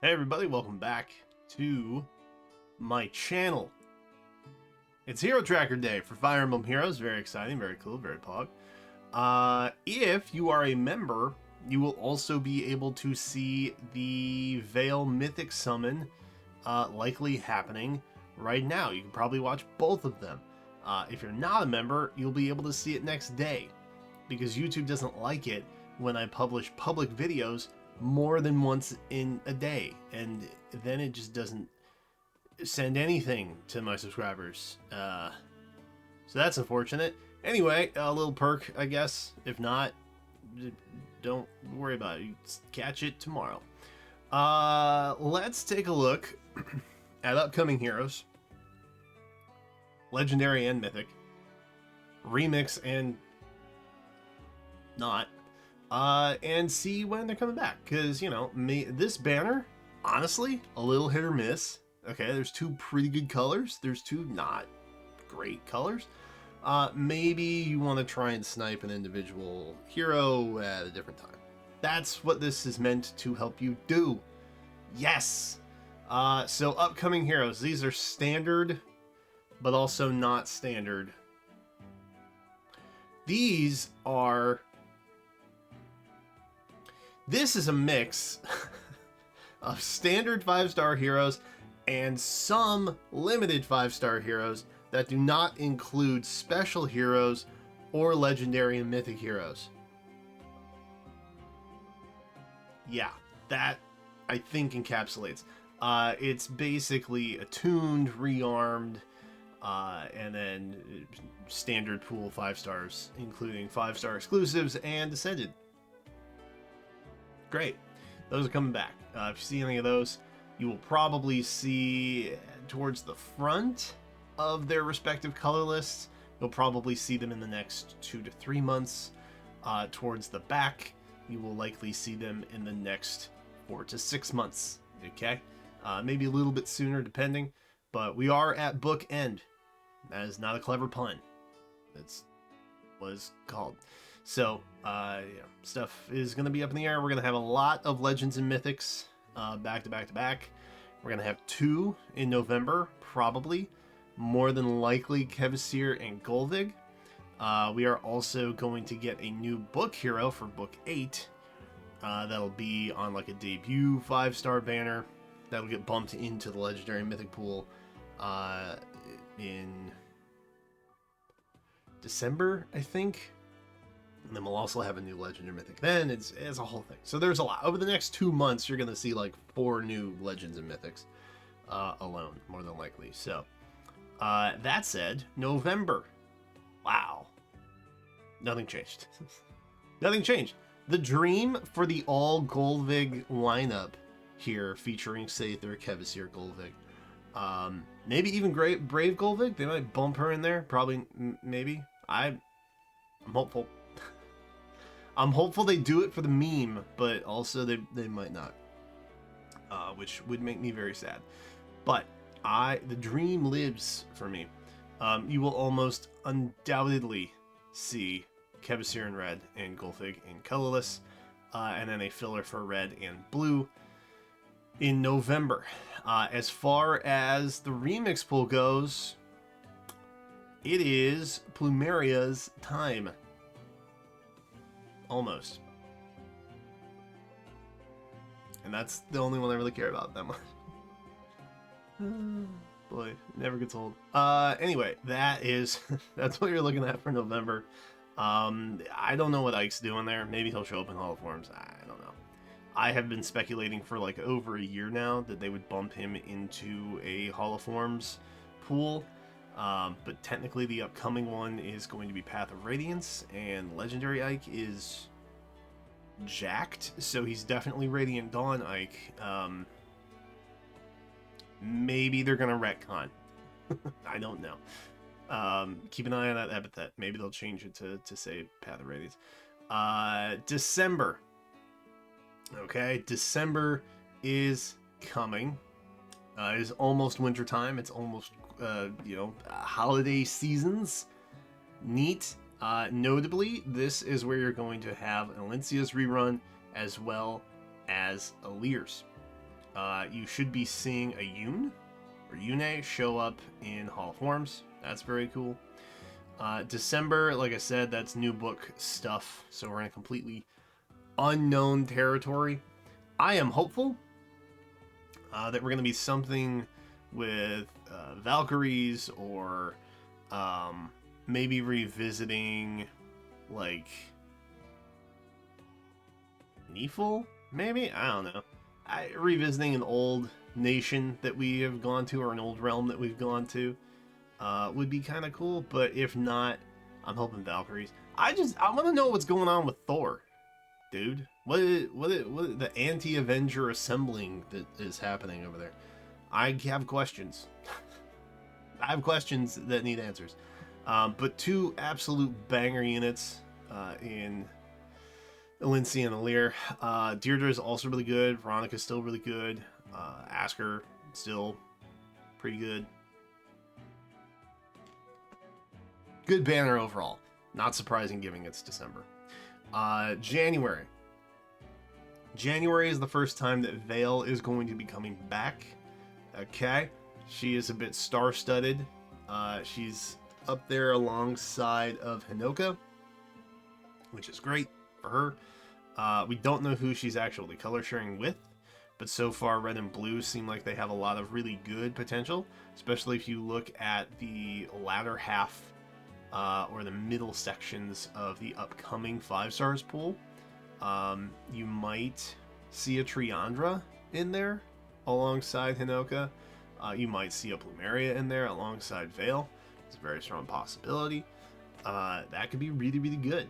Hey everybody, welcome back to my channel. It's Hero Tracker Day for Fire Emblem Heroes. Very exciting, very cool, very pog. If you are a member, you will also be able to see the Veil Mythic Summon likely happening right now. You can probably watch both of them. If you're not a member, you'll be able to see it next day, because YouTube doesn't like it when I publish public videos more than once in a day, and then it just doesn't send anything to my subscribers. So that's unfortunate. Anyway, a little perk, I guess. If not, don't worry about it. You catch it tomorrow. Let's take a look at upcoming heroes, legendary and mythic, remix and not. And see when they're coming back, because, you know, this banner, honestly, a little hit or miss. Okay, there's two pretty good colors, there's two not great colors. Maybe you want to try and snipe an individual hero at a different time. That's what this is meant to help you do. Yes! So upcoming heroes, these are standard, but also not standard. This is a mix of standard 5-star heroes and some limited 5-star heroes that do not include special heroes or legendary and mythic heroes. Yeah, that I think encapsulates. It's basically attuned, rearmed, and then standard pool 5 stars, including 5-star exclusives and Descended. Great. Those are coming back. If you see any of those, you will probably see towards the front of their respective color lists. You'll probably see them in the next 2 to 3 months. Towards the back, you will likely see them in the next 4 to 6 months. Okay? Maybe a little bit sooner, depending. But we are at book end. That is not a clever pun. That's what it's called. So, yeah, stuff is going to be up in the air. We're going to have a lot of Legends and Mythics back to back to back. We're going to have 2 in November, probably. More than likely, Kevasir and Golvig. We are also going to get a new book hero for book 8. That'll be on like a debut 5-star banner. That'll get bumped into the Legendary Mythic pool in December, I think. And then we'll also have a new Legendary Mythic. Then it's a whole thing. So there's a lot. Over the next 2 months, you're going to see like 4 new Legends and Mythics alone, more than likely. So, that said, November. Wow. Nothing changed. Nothing changed. The dream for the all Golvig lineup here, featuring Sather, Kevasir, Golvig. Maybe even Brave Golvig. They might bump her in there. Probably, maybe. I'm hopeful. I'm hopeful they do it for the meme, but also they might not, which would make me very sad. But the dream lives for me. You will almost undoubtedly see Kevasir in red and Golvig in colorless, and then a filler for red and blue in November. As far as the remix pool goes, it is Plumeria's time. Almost. And that's the only one I really care about that much. Boy, it never gets old. Anyway, that's what you're looking at for November. I don't know what Ike's doing there. Maybe he'll show up in Hall of Forms. I don't know. I have been speculating for like over a year now that they would bump him into a Hall of Forms pool. But technically the upcoming one is going to be Path of Radiance, and Legendary Ike is jacked, so he's definitely Radiant Dawn Ike. Maybe they're gonna retcon. I don't know. Keep an eye on that epithet. Maybe they'll change it to say Path of Radiance. December. Okay, December is coming. It is almost winter time. It's almost holiday seasons. Neat. Notably, this is where you're going to have Alencia's rerun as well as Alir's. You should be seeing a Yun or Yune show up in Hall of Forms. That's very cool. December, like I said, that's new book stuff, so we're in a completely unknown territory. I am hopeful that we're going to be something with Valkyries, or maybe revisiting like Neefel, maybe? I don't know. Revisiting an old nation that we have gone to, or an old realm that we've gone to, would be kind of cool. But if not, I'm hoping Valkyries. I want to know what's going on with Thor, dude. What the anti-Avenger assembling that is happening over there? I have questions. I have questions that need answers. But two absolute banger units in Lindsay and Alir. Deirdre is also really good. Veronica's still really good. Asker still pretty good. Good banner overall. Not surprising given it's December. January. January is the first time that Vale is going to be coming back. Okay. She is a bit star-studded. She's up there alongside of Hinoka, which is great for her. We don't know who she's actually color sharing with, but so far red and blue seem like they have a lot of really good potential, especially if you look at the latter half or the middle sections of the upcoming 5-stars pool. You might see a Triandra in there alongside Hinoka. You might see a Plumeria in there alongside Vale. It's a very strong possibility. That could be really, really good.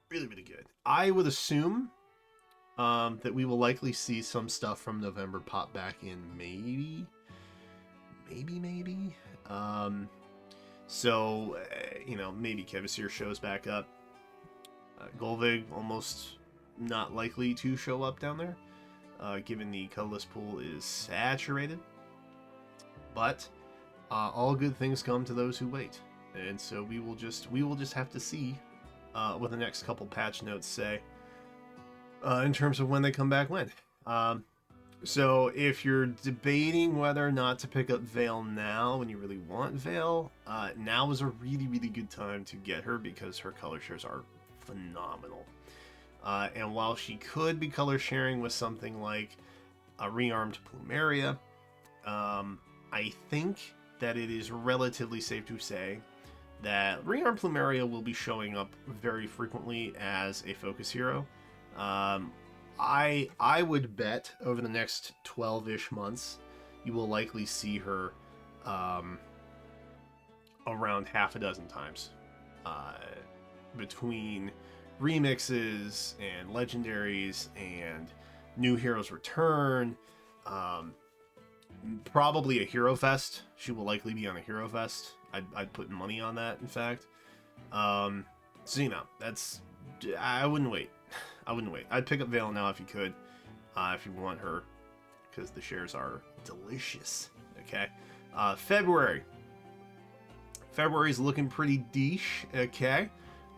Really, really good. I would assume that we will likely see some stuff from November pop back in maybe. So, maybe Kevasir shows back up. Golvig almost not likely to show up down there, given the colorless pool is saturated. But all good things come to those who wait, and so we will just have to see what the next couple patch notes say in terms of when they come back when. So if you're debating whether or not to pick up Vale now when you really want Vale, now is a really, really good time to get her because her color shares are phenomenal. And while she could be color sharing with something like a rearmed Plumeria, I think that it is relatively safe to say that rearmed Plumeria will be showing up very frequently as a focus hero. I would bet over the next 12-ish months, you will likely see her around half a dozen times between remixes and legendaries and new heroes return. Probably a Hero Fest. She will likely be on a Hero Fest. I'd put money on that, in fact. So, that's... I wouldn't wait. I'd pick up Vale now if you could, if you want her, because the shares are delicious. Okay. February. February's looking pretty deesh. Okay.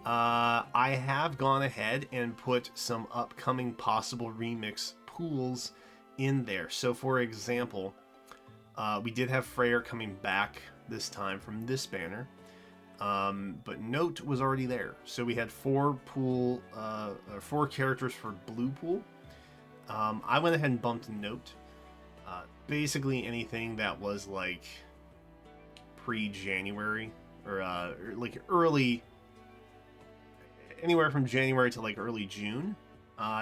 I have gone ahead and put some upcoming possible remix pools in there. So, for example, we did have Freyr coming back this time from this banner. But Note was already there, so we had 4 characters for blue pool. I went ahead and bumped Note. Basically anything that was like pre-January or like early, anywhere from January to like early June,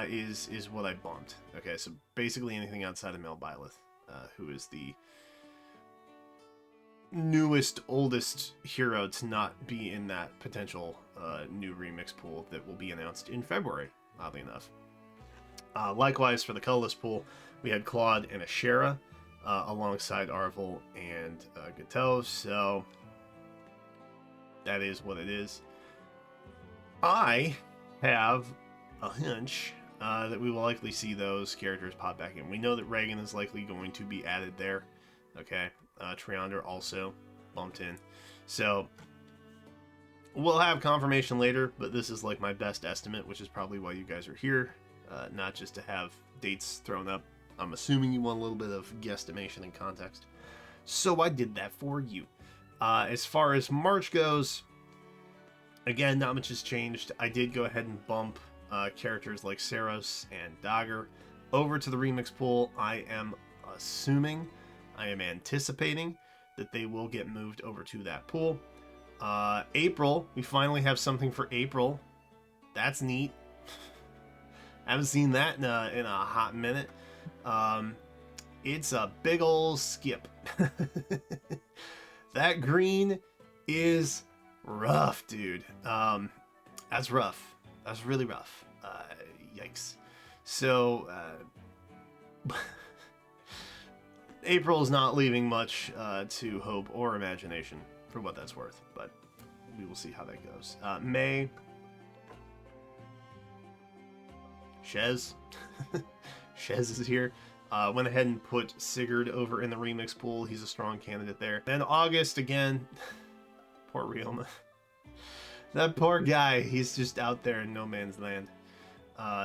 is what I bumped. Okay, so basically anything outside of Mel Byleth, who is the newest, oldest hero to not be in that potential new remix pool that will be announced in February, oddly enough. Likewise, for the colorless pool, we had Claude and Ashera alongside Arvel and Gateau, so that is what it is. I have a hunch that we will likely see those characters pop back in. We know that Reagan is likely going to be added there. Okay. Triander also bumped in. So we'll have confirmation later, but this is like my best estimate, which is probably why you guys are here. Not just to have dates thrown up I'm assuming you want a little bit of guesstimation and context. So I did that for you. As far as March goes, again, not much has changed. I did go ahead and bump characters like Saros and Dagger over to the remix pool. I am assuming, I am anticipating that they will get moved over to that pool. April, we finally have something for April. That's neat. I haven't seen that in a hot minute. It's a big ol' skip. That green is rough, dude. That's rough. That's really rough. Yikes. So, April is not leaving much to hope or imagination, for what that's worth, but we will see how that goes. May. Shez. Shez is here. Went ahead and put Sigurd over in the remix pool. He's a strong candidate there. Then August, again. Poor Rioma. That poor guy. He's just out there in no man's land.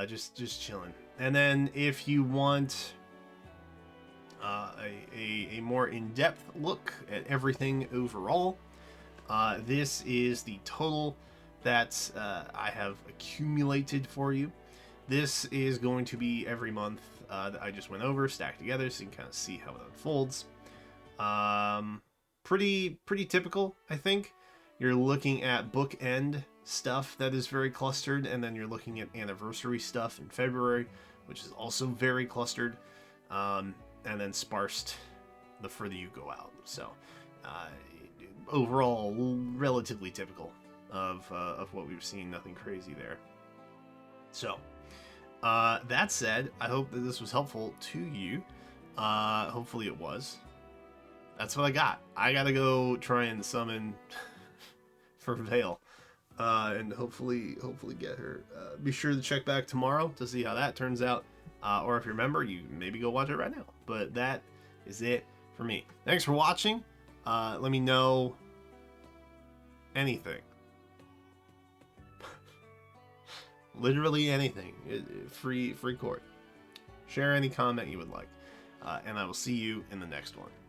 Just chilling. And then if you want a more in-depth look at everything overall, this is the total that I have accumulated for you. This is going to be every month that I just went over, stacked together, so you can kind of see how it unfolds. Pretty typical, I think. You're looking at bookend stuff that is very clustered, and then you're looking at anniversary stuff in February, which is also very clustered, and then sparsed the further you go out. So overall, relatively typical of what we've seen. Nothing crazy there. So that said, I hope that this was helpful to you. Hopefully it was. That's what I got. I gotta go try and summon for Vale, and hopefully get her. Be sure to check back tomorrow to see how that turns out, or if you remember, you maybe go watch it right now. But that is it for me. Thanks for watching. Let me know anything. Literally anything. Free court. Share any comment you would like. And I will see you in the next one.